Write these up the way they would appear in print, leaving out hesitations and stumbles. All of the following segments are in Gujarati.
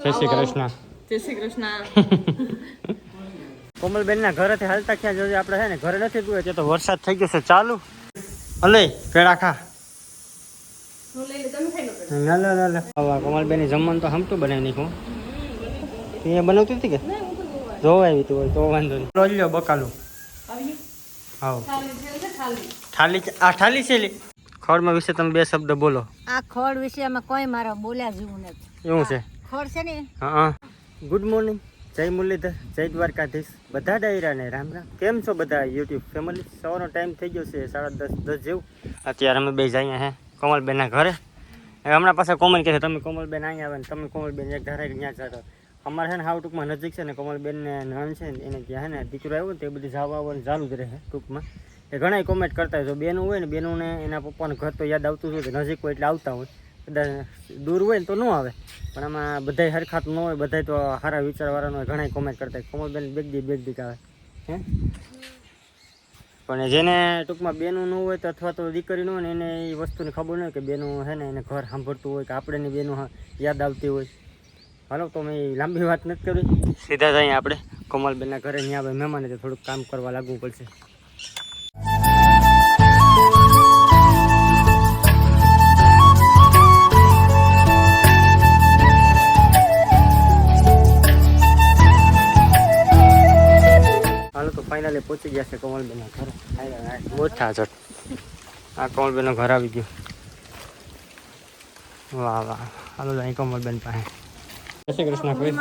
જય શ્રી કૃષ્ણ. જય શ્રી કૃષ્ણ. કોમલબેન ના ઘરેથી હાલતા ક્યાં જોઈએ આપણે છે ને ઘરે નથી ગયું તે તો વરસાદ થઈ ગયો છે ચાલુ. અલે પેડા ખા. ના ના ના ના કોમલબેન ની જમવાનું તો હમતું બનાવી નાખું. તે બનાવતી હતી કે જોવા આવી તું હોય તો વાંધો નહીં. લો બકાલું હા થાલી આ થાલી છે લી ખોળમાં વિશે તમે બે શબ્દ બોલો. આ ખોળ વિશે અમે કોઈ મારા બોલ્યા જેવું નથી. એવું છે ખોળ છે ને. હા ગુડ મોર્નિંગ, જય મુરલીધર, જય દ્વારકાધીશ, બધા ડાયરાને રામ રામ. કેમ છો બધા યુટ્યુબ ફેમિલી? સવારનો ટાઈમ થઈ ગયો છે 10:30 જેવું. અત્યારે અમે બે જઈએ હે કોમલબેનના ઘરે. હમણાં પાછા કોમલ કહે છે તમે કોમલબેન અહીંયા આવે ને તમે કોમલબેન એક ધારે ત્યાં જતો. અમારે છે ને હાવ ટૂંકમાં નજીક છે ને કોમલબેનને નણ છે ને એને ત્યાં છે ને દીકરો આવ્યો ને તે બધી જવા આવવાનું ચાલુ જ રહે ટૂંકમાં. એ ઘણા કોમેન્ટ કરતા હોય જો બેનું હોય ને બેનુંને એના પપ્પાનું ઘર તો યાદ આવતું હોય તો નજીક હોય એટલે આવતા હોય, કદાચ દૂર હોય ને તો ન આવે. પણ આમાં બધાય હરખાત ન હોય, બધાય તો સારા વિચારવાળાનો હોય. ઘણા કોમેન્ટ કરતા હોય કોમલબેન બેગ દીક આવે હે. પણ જેને ટૂંકમાં બેનું ન હોય તો અથવા તો દીકરી ન હોય ને એને એ વસ્તુની ખબર ન હોય કે બેનું છે ને એને ઘર સાંભળતું હોય કે આપણે એની બેનું યાદ આવતી હોય. હાલો તો મેં લાંબી વાત નથી કરી, સીધા જઈએ આપણે કોમલબેનના ઘરે. ત્યાં ભાઈ મહેમાને તો થોડુંક કામ કરવા લાગવું પડશે. હાલો તો ફાઇનલી પહોંચી ગયા છે કોમલબેનના ઘરે. મોટા જટ આ કોમલબેનનું ઘર આવી ગયું. વાહ વાહ. હાલો અહીં કોમલબેન પાસે. જય શ્રી કૃષ્ણ. કોઈ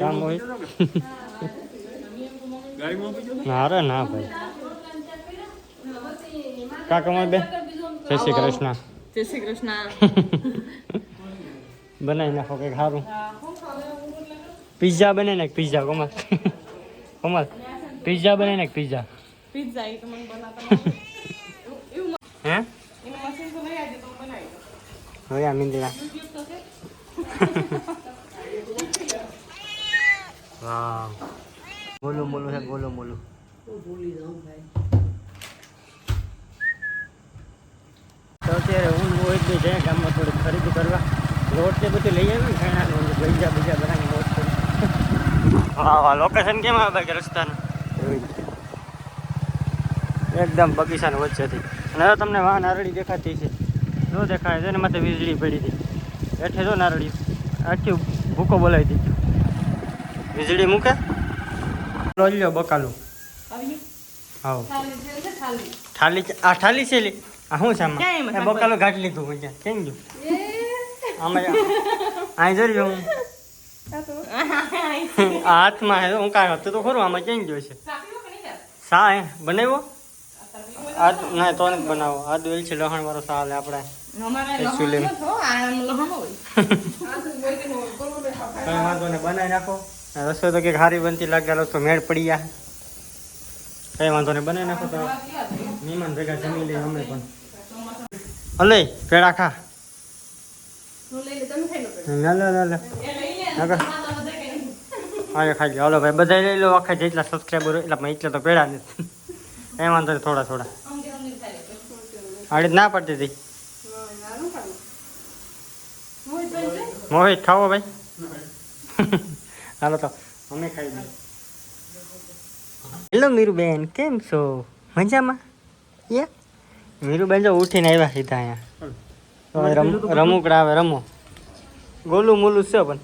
કામ હોય ના રે ના ભાઈ. કા કોમલબેન જય શ્રી કૃષ્ણ. જય શ્રી કૃષ્ણ. બનાવી નાખો કંઈક સારું. પિઝા બને ને પિઝા કોમલ કોમલ પિઝા બને ને પિઝા. પિઝા એ તો મને બનાવતા હે એનું મશીન તો લઈ આવજો તો બનાવી દો. હવે આ મીંદડા. વાહ બોલું બોલું છે બોલું બોલું. તો અત્યારે હું હોય જ નહીં જાય ગામમાં થોડીક ખરીદી કરવા. લોટ ને બધું લઈ આવ્યું ને ખાણાનું બીજા બનાવી લોટ કરી. હા વાહ લોકેશન કેમ આવે બાકી રસ્તાનું એકદમ બગીચાની વચ્ચેથી. અને હવે તમને વાહ નારળી દેખાતી છે. જો દેખાય છે ને માથે વીજળી પડી હતી. એઠે જો નારળી આખી ભૂકો બોલાવી દીધી. વીજળી મૂકે લો બકાલું હા થાલી આ થાલી છે લી આ શું છે આમાં બકાલું ઘાટ લીધું અહીંયા કેમ ગયું આમાં અહીં જોઈ હું હાથમાં હે હું કાંઈ હતું તો ખરું આમાં કેમ ગયો છે સા હે બનાવ્યો આ ના તો નથી બનાવો આદુ છે લહણ વાળો સા લે આપણે કઈ વાંધો ને બનાવી નાખો. રસોઈ તો કંઈક સારી બનતી લાગે તો મેળ પડી ગયા. કઈ વાંધો ને બનાવી નાખો તો મહેમાન ભેગા જમી લઈએ અમે પણ. અલે પેડા ખા. ના ના ના ના હા ખાઈ લો. હાલો ભાઈ બધા લઈ લો આખા જેટલા સબસ્ક્રાઈબર એટલા એટલા તો પેડા નથી. કઈ વાંધો નહીં થોડા થોડા આડી ના પડતી હતી. મોહિત ખાવો ભાઈ. હાલો તો અમે ખાઈ દઈએ. હેલો મીરુબેન કેમ છો મજામાં? મીરુબેન જો ઉઠીને આવ્યા સીધા અહીંયા. રમુકડા આવે રમો. ગોલું મોલું છે પણ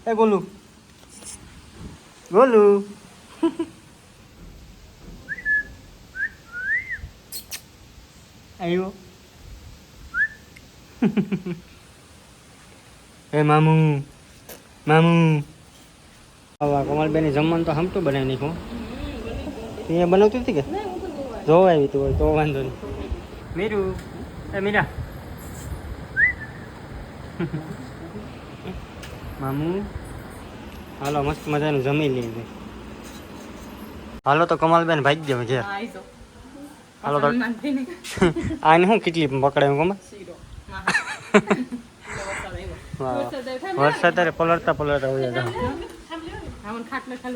એ ગોલું ગોલું આવ્યો. એ મામુ મામુ. હવે કોમલબેન જમવાનું તો હમતું બનાવી નાખું. તે બનાવતી હતી કે જોવા આવી તું હોય તો વાંધો નહીં. મીરુ એ મીરા મામુ. હાલો મસ્ત મજાનું જમી લઈએ. હાલો તો કમલબેન ભાગી જાવ ઘેર. હાલો તો આને શું કેટલી પકડાયું કોમલ. વરસાદ પલળતા હોય.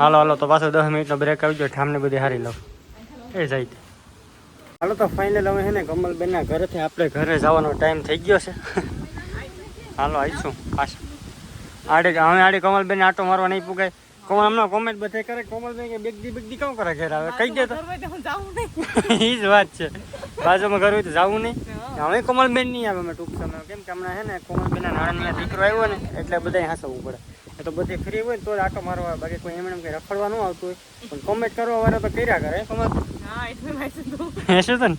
હાલો હાલો તો પાછો 10 મિનિટનો બ્રેક આવી ગયો. ઠામને બધી હારી લો એ જાય. હાલો તો ફાઇનલ હવે છે ને કમલબેનના ઘરેથી આપણે ઘરે જવાનો ટાઈમ થઈ ગયો છે. હાલો આવીશું પાછું આડે કોમલબેન આટો મારવા નહીં પુગાય. કોમલ હમણાં કોમેન્ટ બધે કરે કોમલબેન કે બેગદી કેમ કરે ઘેર આવે કઈ દે તો ઘર હોય તો હું જાઉં નહીં. એ જ વાત છે. બાજુમાં ઘર હોય તો જવું નહીં. હવે કોમલબેન નહીં આવે અમે ટૂંક સમય કેમ કે હમણાં હે ને કોમલબેનના નાના દીકરો આવ્યો ને એટલે બધાય હાંસવું પડે. એ તો બધે ફ્રી હોય ને તો જ આટો મારવા આવે. બાકી કોઈ એમ કંઈ રખડવા ન આવતું હોય પણ કોમેન્ટ કરવા વાળા તો કર્યા કરે કોમલ. હા એટલે મારી તું. હે શું તને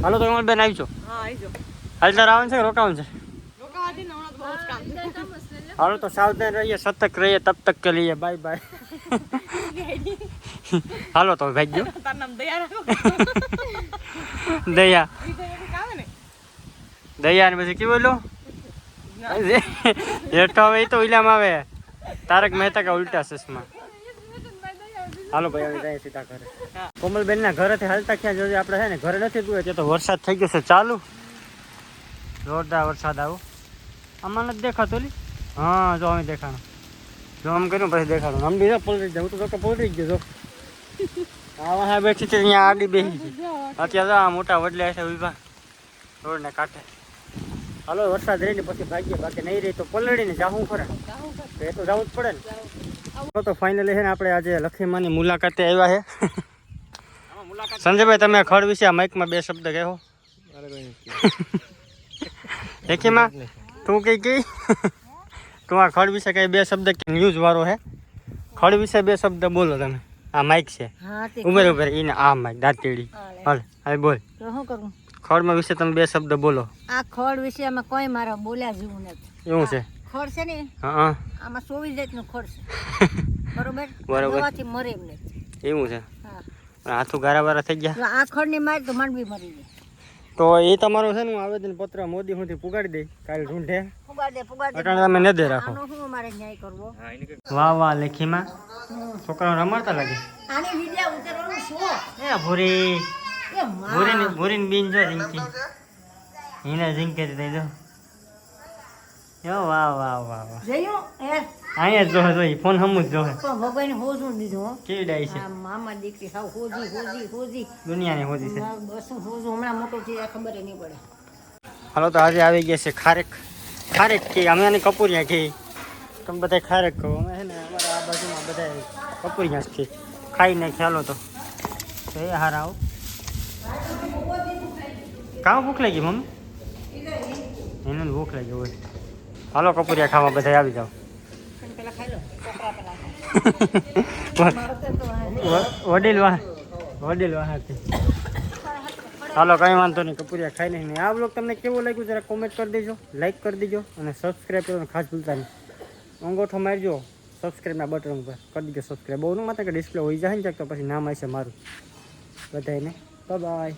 હાલો તો કોમલબેન આવજો. હા આવીજો. હાલ તાર આવવાનું છે કે રોકાવાનું છે? રોકાવાથી ને હમણાં તો બહુ જ કામ છે. હાલો તો સાવધાન રહીએ સતર્ક રહીએ તબ તક કે લીએ બાય બાય. હાલો તો ભાઈ ગયો તારું નામ દયા રાખો. દયા ઈ તો એવું કામ ને. દયા ને પછી કેવું બોલો હેઠો હવે એ તો ઇલામ આવે તારક મહેતા કા ઉલ્ટા ચશ્મા. હાલો ભાઈ હવે જાય સીધા ઘરે. કોમલબેન ના ઘરેથી હાલતા ક્યાં જોઈએ આપણે છે ને ઘરે નથી જોયે ત્યાં તો વરસાદ થઈ ગયો છે ચાલુ જોરદાર વરસાદ આવો. આમાં નથી દેખાતો લી. હા જો અમે દેખાણો જો આમ કર્યું પછી દેખાડું આમ બીજા પલરી જાય. હું તો પલરી જ ગયો આવા હા બેઠી છે અહીંયા આડી બેસી છે અત્યારે તો આ મોટા વડલે છે ઉભા રોડને કાંઠે. હાલો વરસાદ રહીને પછી ભાગીએ બાકી નહીં રહી તો પલળીને જાવું ખરા તો એ તો જવું જ પડે ને. તો ફાઇનલી છે ને આપણે આજે લખીમાની મુલાકાતે આવ્યા છે. સંજયભાઈ તમે ખડ વિશે આ માઇકમાં બે શબ્દ કહો. લખીમા તું કઈ તું આ ખડ વિશે કઈ બે શબ્દ ન્યૂઝ વાળો હે ખડ વિશે બે શબ્દ બોલો તમે. આ માઇક છે હા તે ઉભેર એને આ માઇક દાંતેડી હાલ હાલ બોલ તો શું કરું? ખડમાં વિશે તમે બે શબ્દ બોલો. આ ખડ વિશે આમાં કોઈ મારા બોલ્યા જેવું નથી. એવું છે ખડ છે ને હા આમાં 24 જાતનું ખડ છે. બરોબર બરોબર. દવાથી મરે એમ નથી. એવું છે હા પણ હાથું ગારા બારા થઈ ગયા જો આ ખડની મારી તો માંડવી મરી જાય. તો એ તમારો છે ને હું આવેદન પત્ર મોદી સુધી પુગાડી દઈ કાલે ઢૂંઢે પુગાડ દે અટાણે તમે ન દે રાખો. આનો શું અમારે ન્યાય કરવો? વાહ વાહ લેખીમાં છોકરાઓ રમાડતા લાગે. આની વિડિયા ઉતારવાનું શું? એ ભૂરી એ માં ભૂરીને બીન જો રિંકી એને રિંકી દઈ દો. યો વાહ વાહ વાહ વાહ જયું એ અહીંયા જ જોહે જોઈ ફોન હમું જ જોહે. પણ ભગવાને હોજું દીધું હો. કેવી ડાઈ છે આ મામા દીકરી હાવ હોજી દુનિયાની હોતી છે. બસું હોજું હમણાં મોટો છે આ ખબર નહીં પડે. હાલો તો આજે આવી ગયા છે ખારેક કે અમે આને કપૂરિયા કે તમે બધા ખારેક કહો. અમે છે ને અમારા આ બાજુમાં બધા કપૂરિયા જ છે ખાઈને ખ્યાલો તો એ હારા આવો. કાં ભૂખ લાગી મમ્મી? એને ભૂખ લાગી હોય. હાલો કપૂરિયા ખાવા બધા આવી જાઓ. પણ પેલા ખાઈ લો છોકરા પેલા વડીલ વાહાથી. હાલો કંઈ વાંધો નહીં કપૂરિયા ખાઈ નહીં. આ બ્લોગ તમને કેવું લાગ્યું જરા કોમેન્ટ કરી દેજો લાઈક કરી દેજો અને સબસ્ક્રાઈબ કરવાનું ખાસ ભૂલતા નહીં. અંગોઠો મારજો સબસ્ક્રાઈબના બટન ઉપર કરી દેજો સબસ્ક્રાઈબ. બહુ ન માત્ર કે ડિસ્પ્લે હોઈ જાય ને તો પછી નામ આવશે મારું બધાને. બાય.